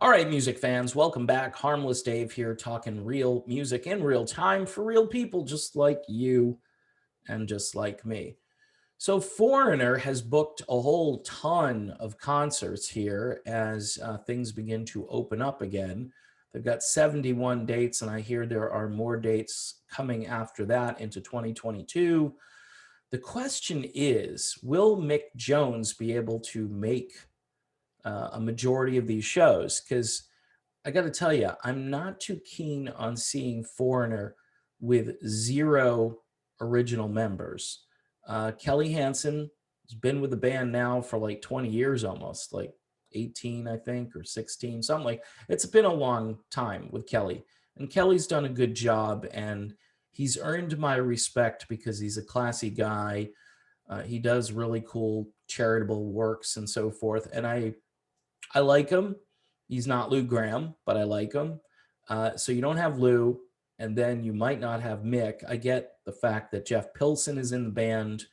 All right, music fans, welcome back. Harmless Dave here, talking real music in real time for real people just like you and just like me. So, Foreigner has booked a whole ton of concerts here as things begin to open up again. They've got 71 dates, and I hear there are more dates coming after that into 2022. The question is, will Mick Jones be able to make a majority of these shows? Because I got to tell you, I'm not too keen on seeing Foreigner with zero original members. Kelly Hansen has been with the band now for like 20 years almost, like 18, I think, or 16, something like. It's been a long time with Kelly, and Kelly's done a good job, and he's earned my respect because he's a classy guy. He does really cool charitable works and so forth, and I like him. He's not Lou Gramm, but I like him. So you don't have Lou, and then you might not have Mick. I get the fact that Jeff Pilson is in the band,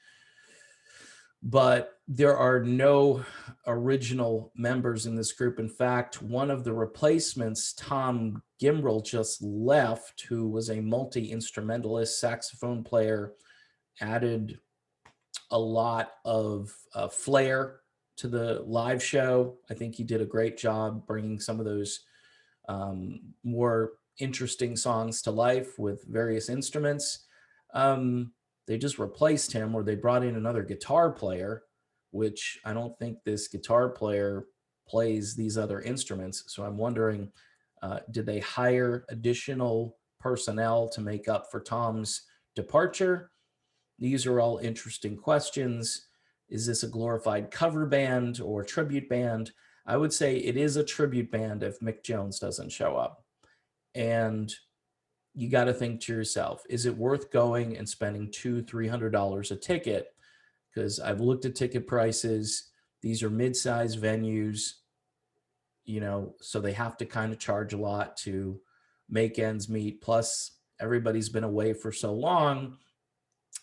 but there are no original members in this group. In fact, one of the replacements, Tom Gimbrell, just left, who was a multi instrumentalist saxophone player, added a lot of flair to the live show. I think he did a great job bringing some of those more interesting songs to life with various instruments. They just replaced him, or they brought in another guitar player, which I don't think this guitar player plays these other instruments. So I'm wondering, did they hire additional personnel to make up for Tom's departure? These are all interesting questions. Is this a glorified cover band or tribute band? I would say it is a tribute band if Mick Jones doesn't show up. And you got to think to yourself, is it worth going and spending $200-300 a ticket? Because I've looked at ticket prices. These are mid-sized venues, so they have to kind of charge a lot to make ends meet. Plus, everybody's been away for so long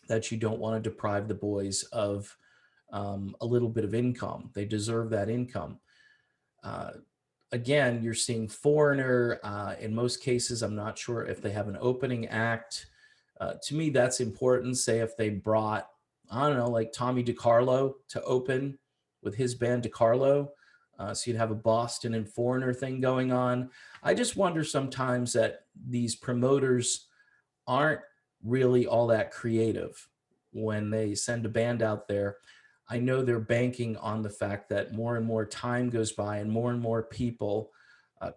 that you don't want to deprive the boys of a little bit of income. They deserve that income. Uh, Again, you're seeing Foreigner. In most cases, I'm not sure if they have an opening act. To me, that's important. Say if they brought, I don't know, like Tommy DiCarlo to open with his band DiCarlo. So you'd have a Boston and Foreigner thing going on. I just wonder sometimes that these promoters aren't really all that creative when they send a band out there. I know they're banking on the fact that more and more time goes by and more people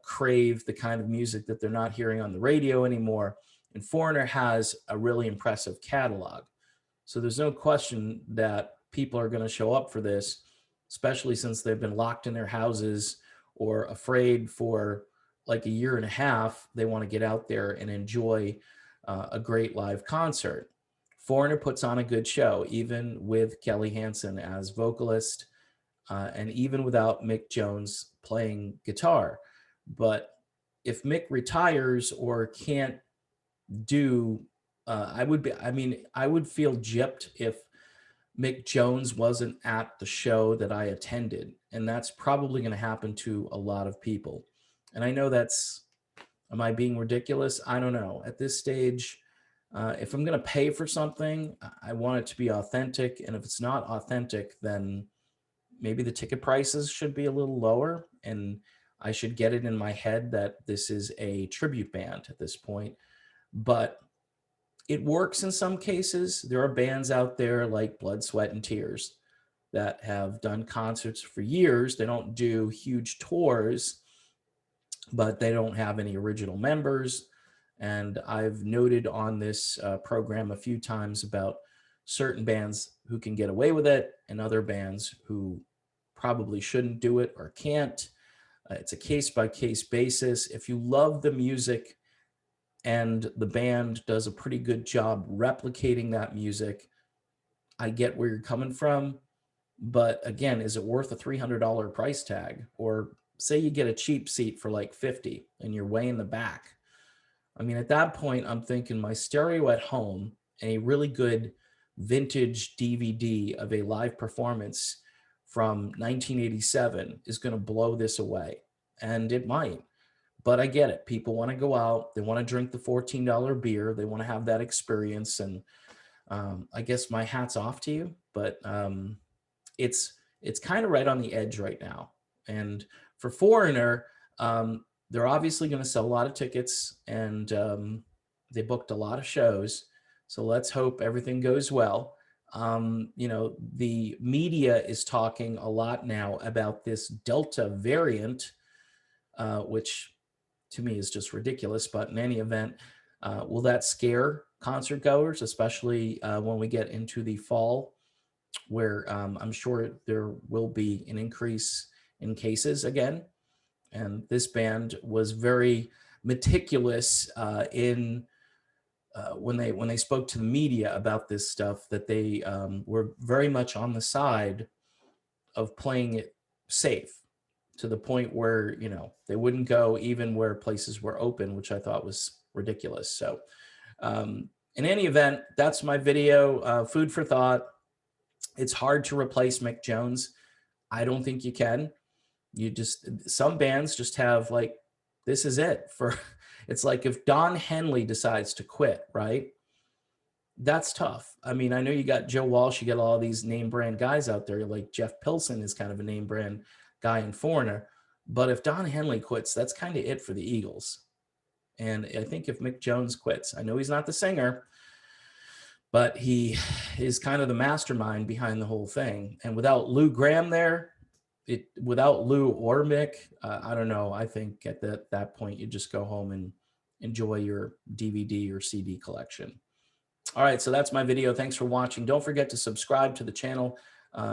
crave the kind of music that they're not hearing on the radio anymore. And Foreigner has a really impressive catalog. So there's no question that people are going to show up for this, especially since they've been locked in their houses or afraid for like a year and a half. They want to get out there and enjoy a great live concert. Foreigner puts on a good show, even with Kelly Hansen as vocalist, and even without Mick Jones playing guitar. But if Mick retires or can't do, I would feel gypped if Mick Jones wasn't at the show that I attended. And that's probably going to happen to a lot of people. And I know am I being ridiculous? I don't know. At this stage, if I'm going to pay for something, I want it to be authentic. And if it's not authentic, then maybe the ticket prices should be a little lower. And I should get it in my head that this is a tribute band at this point. But it works in some cases. There are bands out there like Blood, Sweat, and Tears that have done concerts for years. They don't do huge tours, but they don't have any original members. And I've noted on this program a few times about certain bands who can get away with it and other bands who probably shouldn't do it or can't. It's a case by case basis. If you love the music and the band does a pretty good job replicating that music, I get where you're coming from. But again, is it worth a $300 price tag? Or say you get a cheap seat for like 50 and you're way in the back. I mean, at that point, I'm thinking my stereo at home and a really good vintage DVD of a live performance from 1987 is going to blow this away. and it might. But I get it. People want to go out. They want to drink the $14 beer. They want to have that experience. And I guess my hat's off to you. But it's kind of right on the edge right now. And for Foreigner, they're obviously going to sell a lot of tickets, and they booked a lot of shows. So let's hope everything goes well. You know, the media is talking a lot now about this Delta variant, which to me is just ridiculous. But in any event, will that scare concert goers, especially when we get into the fall, where I'm sure there will be an increase in cases again? And this band was very meticulous in when they spoke to the media about this stuff, that they were very much on the side of playing it safe, to the point where, you know, they wouldn't go even where places were open, which I thought was ridiculous. So in any event, that's my video. Food for thought. It's hard to replace Mick Jones. I don't think you can. You just, some bands just have like, this is it for, it's like if Don Henley decides to quit, right? That's tough. I mean, I know you got Joe Walsh, you got all these name brand guys out there, like Jeff Pilson is kind of a name brand guy in Foreigner. But if Don Henley quits, that's kind of it for the Eagles. And I think if Mick Jones quits, I know he's not the singer, but he is kind of the mastermind behind the whole thing. And without Lou Gramm there, without Lou or Mick, I don't know. I think at that point, you just go home and enjoy your DVD or CD collection. All right, so that's my video. Thanks for watching. Don't forget to subscribe to the channel.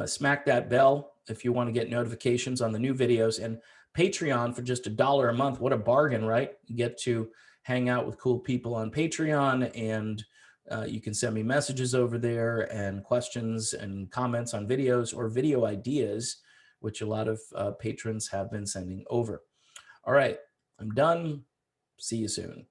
Smack that bell if you want to get notifications on the new videos. And Patreon for just $1 a month. What a bargain, right? You get to hang out with cool people on Patreon, and you can send me messages over there and questions and comments on videos or video ideas, which a lot of patrons have been sending over. All right, I'm done. See you soon.